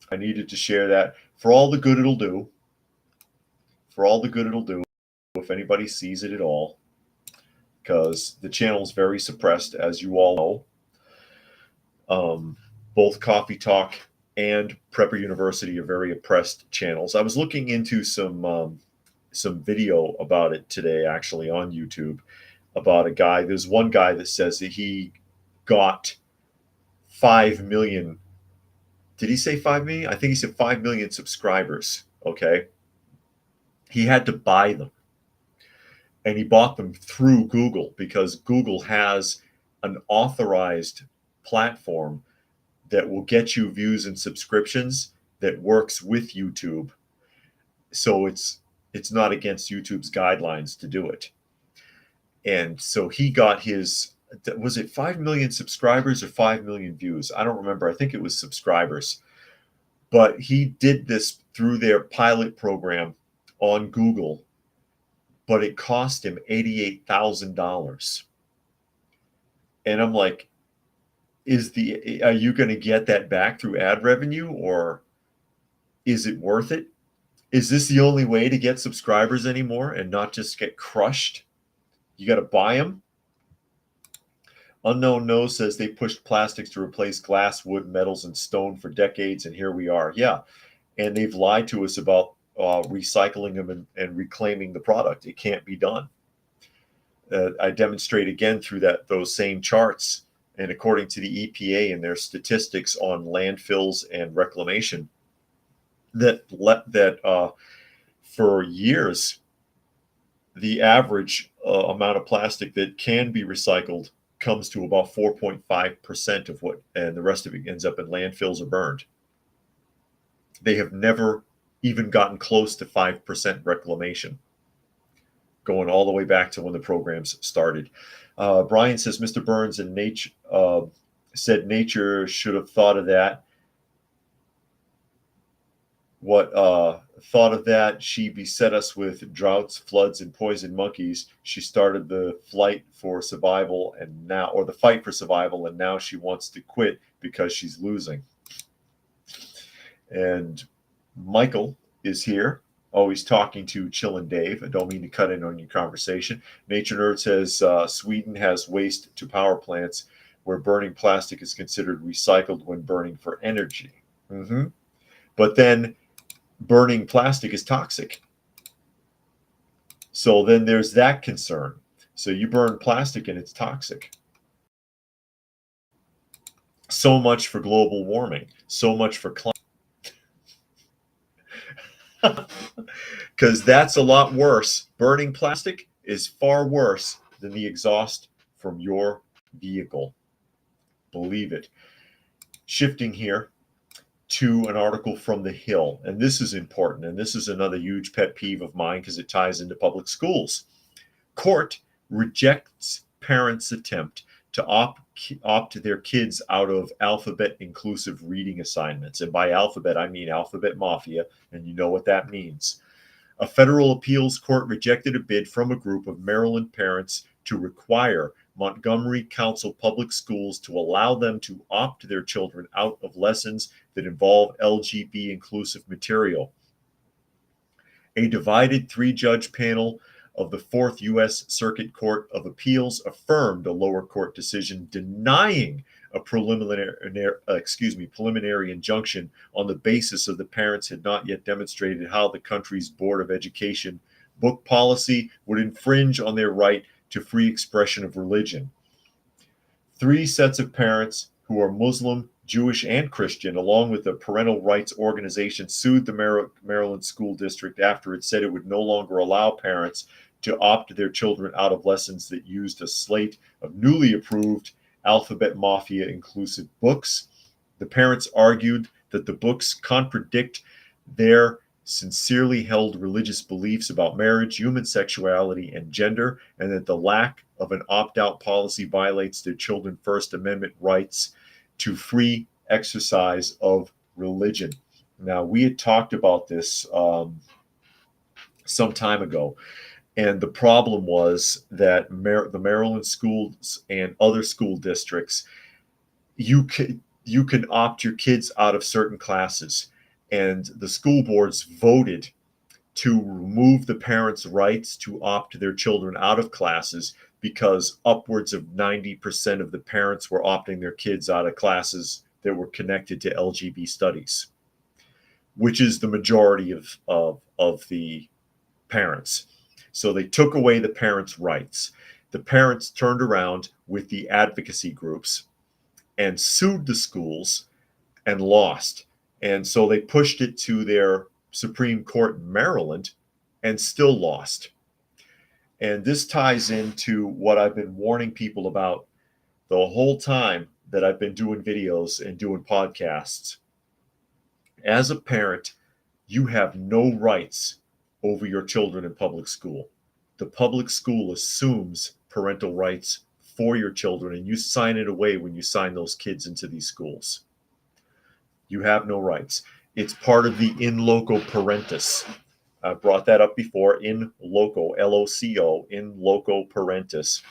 I needed to share that for all the good it'll do. For all the good it'll do, if anybody sees it at all, because the channel is very suppressed, as you all know. Both Coffee Talk and Prepper University are very oppressed channels. I was looking into some video about it today, actually, on YouTube, about a guy. There's one guy that says that he got 5 million. Did he say 5 million? I think he said 5 million subscribers. Okay. He had to buy them. And he bought them through Google because Google has an authorized platform that will get you views and subscriptions that works with YouTube. So it's not against YouTube's guidelines to do it. And so he got his, was it 5 million subscribers or 5 million views? I don't remember. I think it was subscribers. But he did this through their pilot program on Google, but it cost him $88,000. And I'm like, are you going to get that back through ad revenue, or is it worth it? Is this the only way to get subscribers anymore and not just get crushed? You got to buy them. Unknown Nose says they pushed plastics to replace glass, wood, metals, and stone for decades, and here we are. Yeah, and they've lied to us about recycling them and reclaiming the product. It can't be done. I demonstrate again through those same charts, and according to the EPA and their statistics on landfills and reclamation, that for years, the average amount of plastic that can be recycled comes to about 4.5% of what, and the rest of it ends up in landfills or burned. They have never even gotten close to 5% reclamation, going all the way back to when the programs started. Brian says, Mr. Burns and nature said nature should have thought of that. What thought of that? She beset us with droughts, floods, and poison monkeys. She started the fight for survival, and now she wants to quit because she's losing. And Michael is here. Always talking to Chillin' Dave. I don't mean to cut in on your conversation. Nature Nerd says Sweden has waste to power plants where burning plastic is considered recycled when burning for energy. But then burning plastic is toxic. So then there's that concern. So you burn plastic and it's toxic. So much for global warming. So much for climate. Because that's a lot worse. Burning plastic is far worse than the exhaust from your vehicle. Believe it. Shifting here to an article from The Hill, and this is important, and this is another huge pet peeve of mine because it ties into public schools. Court rejects parents' attempt to opt their kids out of alphabet inclusive reading assignments. And by alphabet, I mean alphabet mafia, and you know what that means. A federal appeals court rejected a bid from a group of Maryland parents to require Montgomery Council Public Schools to allow them to opt their children out of lessons that involve LGBT inclusive material. A divided 3-judge panel of the 4th U.S. Circuit Court of Appeals affirmed a lower court decision denying a preliminary injunction on the basis of the parents had not yet demonstrated how the country's Board of Education book policy would infringe on their right to free expression of religion. 3 sets of parents who are Muslim, Jewish, and Christian, along with the parental rights organization, sued the Maryland school district after it said it would no longer allow parents to opt their children out of lessons that used a slate of newly approved Alphabet Mafia inclusive books. The parents argued that the books contradict their sincerely held religious beliefs about marriage, human sexuality, and gender, and that the lack of an opt-out policy violates their children's First Amendment rights to free exercise of religion. Now, we had talked about this some time ago, and the problem was that the Maryland schools and other school districts, you can opt your kids out of certain classes, and the school boards voted to remove the parents' rights to opt their children out of classes because upwards of 90% of the parents were opting their kids out of classes that were connected to LGBT studies, which is the majority of the parents. So they took away the parents' rights. The parents turned around with the advocacy groups and sued the schools and lost. And so they pushed it to their Supreme Court in Maryland and still lost. And this ties into what I've been warning people about the whole time that I've been doing videos and doing podcasts. As a parent, you have no rights over your children in public school. The public school assumes parental rights for your children, and you sign it away when you sign those kids into these schools. You have no rights. It's part of the in loco parentis. I brought that up before. In loco, L-O-C-O, in loco parentis.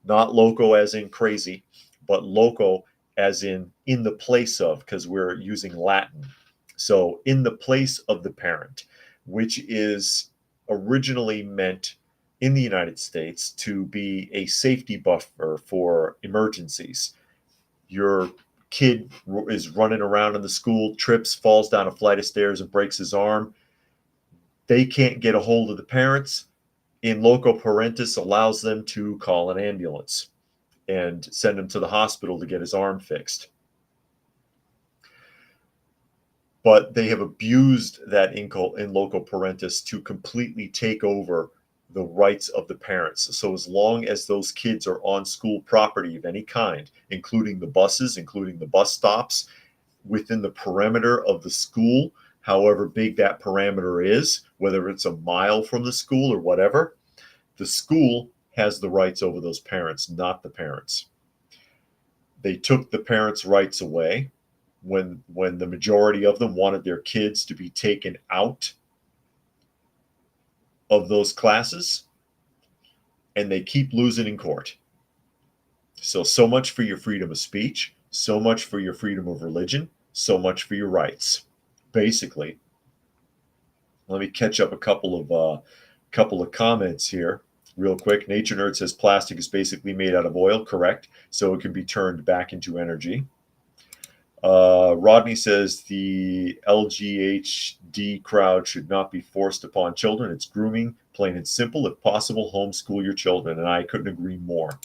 Not loco as in crazy, but loco as in the place of, because we're using Latin. So in the place of the parent, which is originally meant in the United States to be a safety buffer for emergencies. Your kid is running around in the school, trips, falls down a flight of stairs and breaks his arm. They can't get a hold of the parents. In loco parentis allows them to call an ambulance and send him to the hospital to get his arm fixed. But they have abused that in loco parentis to completely take over the rights of the parents. So as long as those kids are on school property of any kind, including the buses, including the bus stops, within the perimeter of the school, however big that parameter is, whether it's a mile from the school or whatever, the school has the rights over those parents, not the parents. They took the parents' rights away when the majority of them wanted their kids to be taken out of those classes, and they keep losing in court. So much for your freedom of speech, so much for your freedom of religion, so much for your rights. Basically, let me catch up a couple of comments here real quick. Nature Nerd says plastic is basically made out of oil. Correct. So it can be turned back into energy. Rodney says the LGHD crowd should not be forced upon children. It's grooming, plain and simple. If possible, homeschool your children. And I couldn't agree more.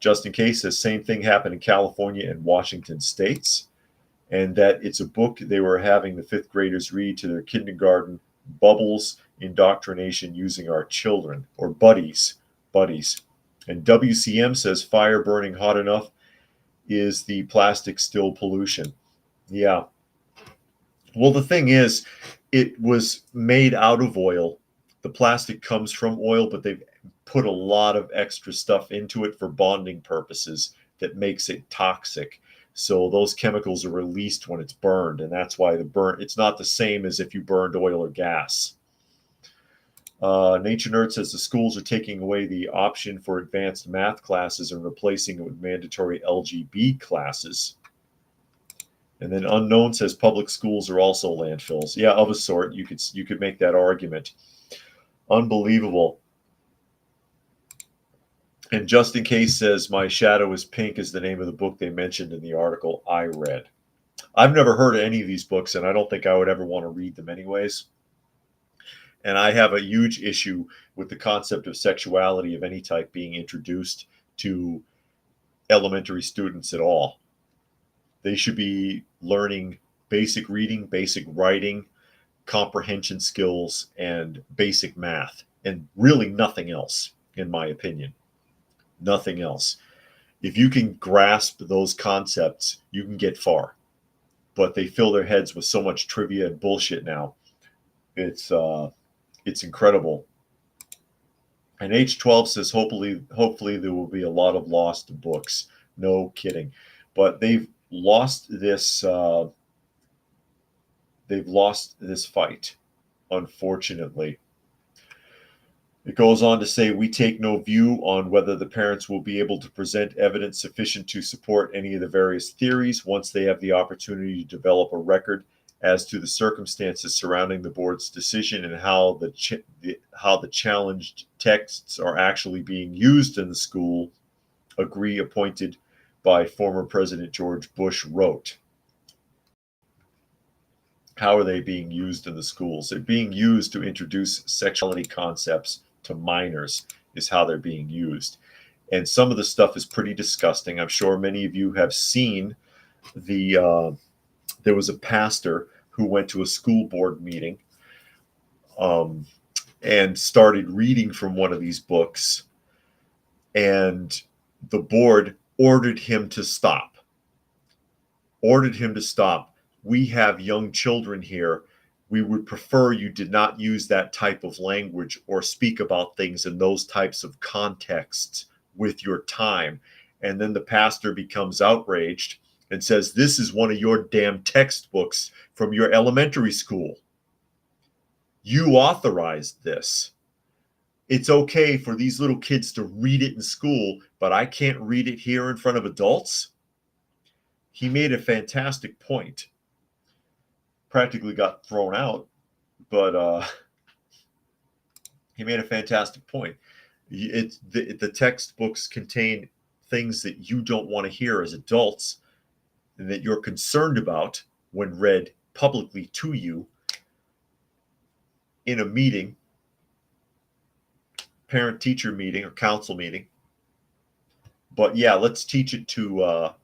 Justin Case says same thing happened in California and Washington states, and that it's a book they were having the 5th graders read to their kindergarten, Bubbles, Indoctrination Using Our Children, or Buddies. And WCM says fire burning hot enough. Is the plastic still pollution? Yeah. Well, the thing is, it was made out of oil. The plastic comes from oil, but they've put a lot of extra stuff into it for bonding purposes that makes it toxic. So those chemicals are released when it's burned, and that's why it's not the same as if you burned oil or gas. Nature Nerd says the schools are taking away the option for advanced math classes and replacing it with mandatory LGB classes. And then Unknown says public schools are also landfills. Yeah, of a sort. You could make that argument. Unbelievable. And Justin Case says My Shadow is Pink is the name of the book they mentioned in the article I read. I've never heard of any of these books, and I don't think I would ever want to read them anyways. And I have a huge issue with the concept of sexuality of any type being introduced to elementary students at all. They should be learning basic reading, basic writing, comprehension skills, and basic math, and really nothing else, in my opinion. Nothing else. If you can grasp those concepts, you can get far. But they fill their heads with so much trivia and bullshit now. It's incredible. And H12 says hopefully there will be a lot of lost books. No kidding. But they've lost this fight, unfortunately. It goes on to say, we take no view on whether the parents will be able to present evidence sufficient to support any of the various theories once they have the opportunity to develop a record as to the circumstances surrounding the board's decision and how the challenged texts are actually being used in the school, agree appointed by former President George Bush wrote. How are they being used in the schools? They're being used to introduce sexuality concepts to minors, is how they're being used. And some of the stuff is pretty disgusting. I'm sure many of you have seen there was a pastor who went to a school board meeting and started reading from one of these books, and the board ordered him to stop. We have young children here. We would prefer you did not use that type of language or speak about things in those types of contexts with your time. And then the pastor becomes outraged and says, this is one of your damn textbooks from your elementary school. You authorized this. It's okay for these little kids to read it in school, but I can't read it here in front of adults. He made a fantastic point. Practically got thrown out, but he made a fantastic point. The textbooks contain things that you don't want to hear as adults and that you're concerned about when read publicly to you in a meeting, parent-teacher meeting or council meeting. But yeah, let's teach it to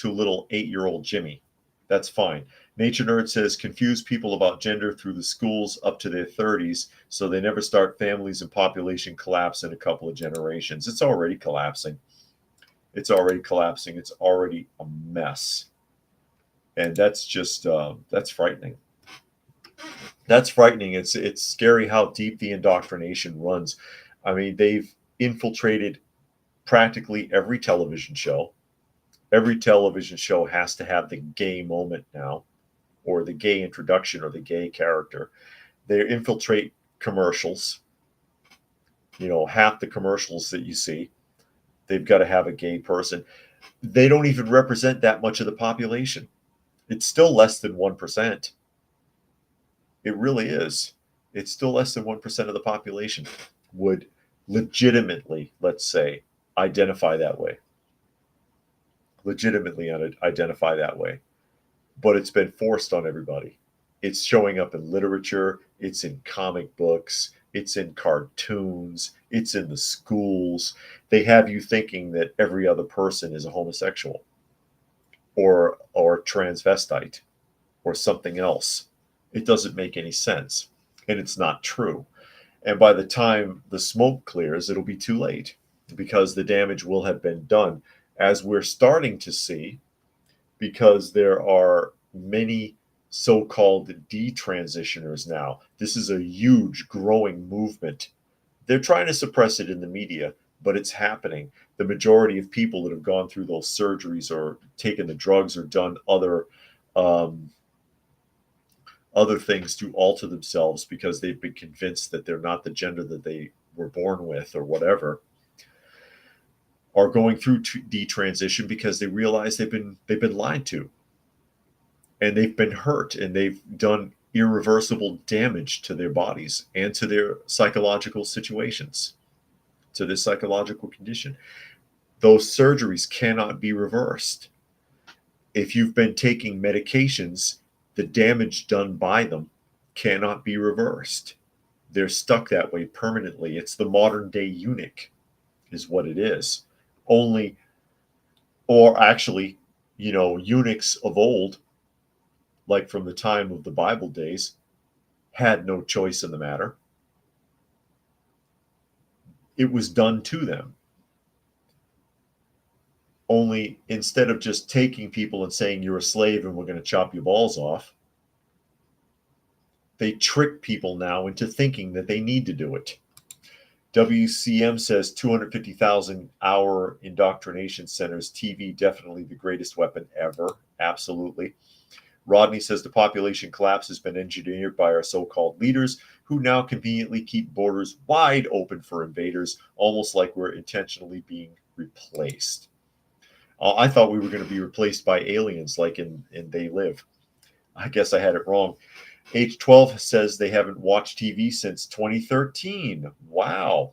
little 8-year-old Jimmy. That's fine. Nature Nerd says, confuse people about gender through the schools up to their 30s so they never start families and population collapse in a couple of generations. It's already collapsing. It's already a mess. And that's just, that's frightening. That's frightening. It's scary how deep the indoctrination runs. I mean, they've infiltrated practically every television show. Every television show has to have the gay moment now, or the gay introduction, or the gay character. They infiltrate commercials. Half the commercials that you see, they've got to have a gay person. They don't even represent that much of the population. It's still less than 1%. It really is. It's still less than 1% of the population would legitimately, let's say, identify that way. But it's been forced on everybody. It's showing up in literature, it's in comic books, it's in cartoons, it's in the schools. They have you thinking that every other person is a homosexual or transvestite or something else. It doesn't make any sense, and it's not true. And by the time the smoke clears, it'll be too late because the damage will have been done, as we're starting to see, because there are many so-called detransitioners now. This is a huge growing movement. They're trying to suppress it in the media, but it's happening. The majority of people that have gone through those surgeries or taken the drugs or done other things to alter themselves because they've been convinced that they're not the gender that they were born with or whatever, are going through detransition because they realize they've been lied to, and they've been hurt, and they've done irreversible damage to their bodies and to their psychological situations, to their psychological condition. Those surgeries cannot be reversed. If you've been taking medications, the damage done by them cannot be reversed. They're stuck that way permanently. It's the modern day eunuch, is what it is. Only, or actually, eunuchs of old, like from the time of the Bible days, had no choice in the matter. It was done to them. Only instead of just taking people and saying you're a slave and we're going to chop your balls off, they trick people now into thinking that they need to do it. WCM says 250,000 hour indoctrination centers, TV definitely the greatest weapon ever. Absolutely. Rodney says the population collapse has been engineered by our so-called leaders who now conveniently keep borders wide open for invaders, almost like we're intentionally being replaced. I thought we were going to be replaced by aliens like in They Live. I guess I had it wrong. H12 says they haven't watched TV since 2013. Wow.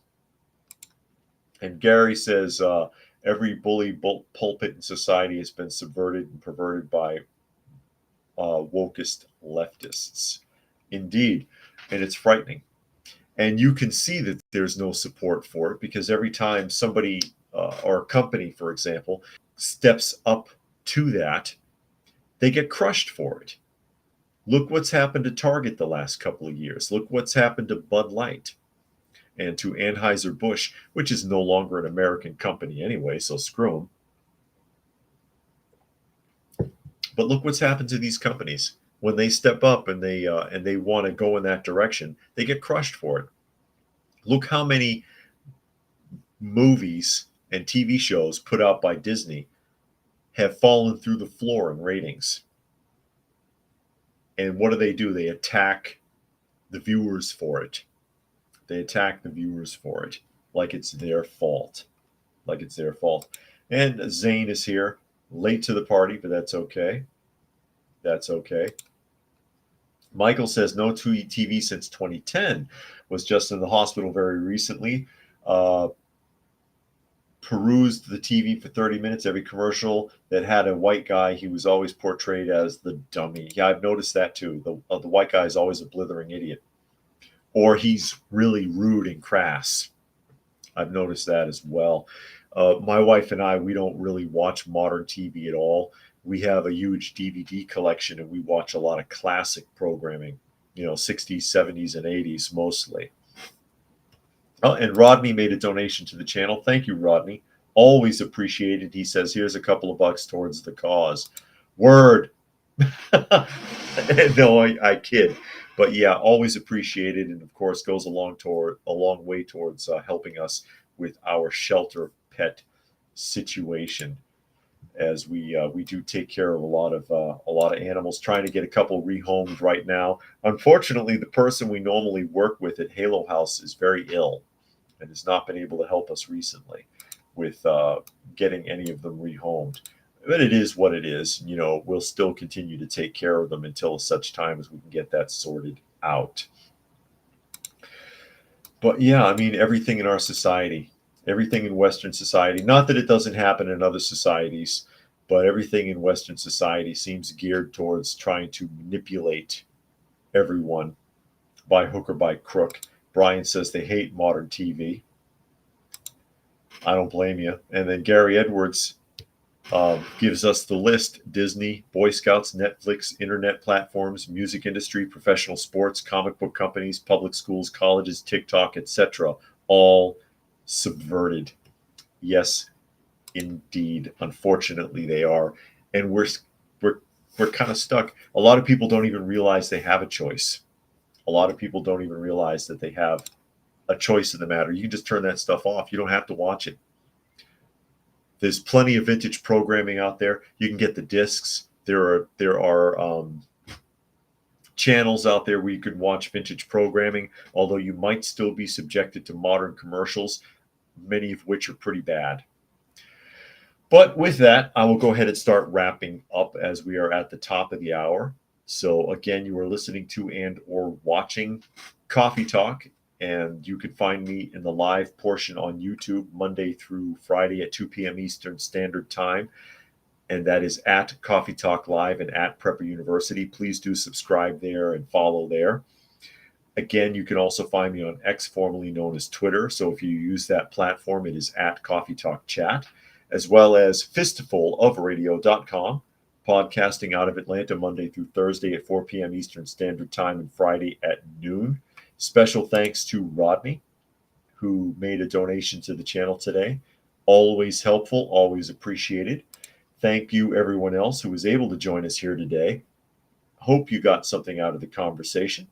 And Gary says every bully pulpit in society has been subverted and perverted by wokest leftists. Indeed. And it's frightening. And you can see that there's no support for it because every time somebody or a company, for example, steps up to that, they get crushed for it. Look what's happened to Target the last couple of years. Look what's happened to Bud Light and to Anheuser-Busch, which is no longer an American company anyway, so screw them. But look what's happened to these companies. When they step up and they want to go in that direction, they get crushed for it. Look how many movies and TV shows put out by Disney have fallen through the floor in ratings. And what do? They attack the viewers for it. They attack the viewers for it like it's their fault. Like it's their fault. And Zane is here, late to the party, but that's okay. That's okay. Michael says no TV since 2010. Was just in the hospital very recently. Perused the TV for 30 minutes. Every commercial that had a white guy, he was always portrayed as the dummy. Yeah, I've noticed that too. The white guy is always a blithering idiot. Or he's really rude and crass. I've noticed that as well. My wife and I, we don't really watch modern TV at all. We have a huge DVD collection and we watch a lot of classic programming, 60s, 70s, and 80s mostly. Oh, and Rodney made a donation to the channel. Thank you, Rodney. Always appreciated. He says, here's a couple of bucks towards the cause. Word. No, I kid. But yeah, always appreciated, and of course goes a long way towards helping us with our shelter pet situation, as we do take care of a lot of animals. Trying to get a couple rehomed right now. Unfortunately, the person we normally work with at Halo House is very ill, and has not been able to help us recently with getting any of them rehomed. But it is what it is. We'll still continue to take care of them until such time as we can get that sorted out. But yeah, I mean, everything in our society, everything in Western society, not that it doesn't happen in other societies, but everything in Western society seems geared towards trying to manipulate everyone by hook or by crook. Brian says they hate modern TV. I don't blame you. And then Gary Edwards gives us the list: Disney, Boy Scouts, Netflix, internet platforms, music industry, professional sports, comic book companies, public schools, colleges, TikTok, etc. All subverted. Yes, indeed. Unfortunately, they are. And we're kind of stuck. A lot of people don't even realize they have a choice. A lot of people don't even realize that they have a choice in the matter. You can just turn that stuff off. You don't have to watch it. There's plenty of vintage programming out there. You can get the discs. There are channels out there where you can watch vintage programming, although you might still be subjected to modern commercials, many of which are pretty bad. But with that, I will go ahead and start wrapping up as we are at the top of the hour. So again, you are listening to and or watching Coffee Talk. And you can find me in the live portion on YouTube Monday through Friday at 2 p.m. Eastern Standard Time. And that is at Coffee Talk Live and at Prepper University. Please do subscribe there and follow there. Again, you can also find me on X, formerly known as Twitter. So if you use that platform, it is at Coffee Talk Chat, as well as fistfulofradio.com, podcasting out of Atlanta Monday through Thursday at 4 p.m. Eastern Standard Time and Friday at noon. Special thanks to Rodney, who made a donation to the channel today. Always helpful, always appreciated. Thank you, everyone else who was able to join us here today. Hope you got something out of the conversation.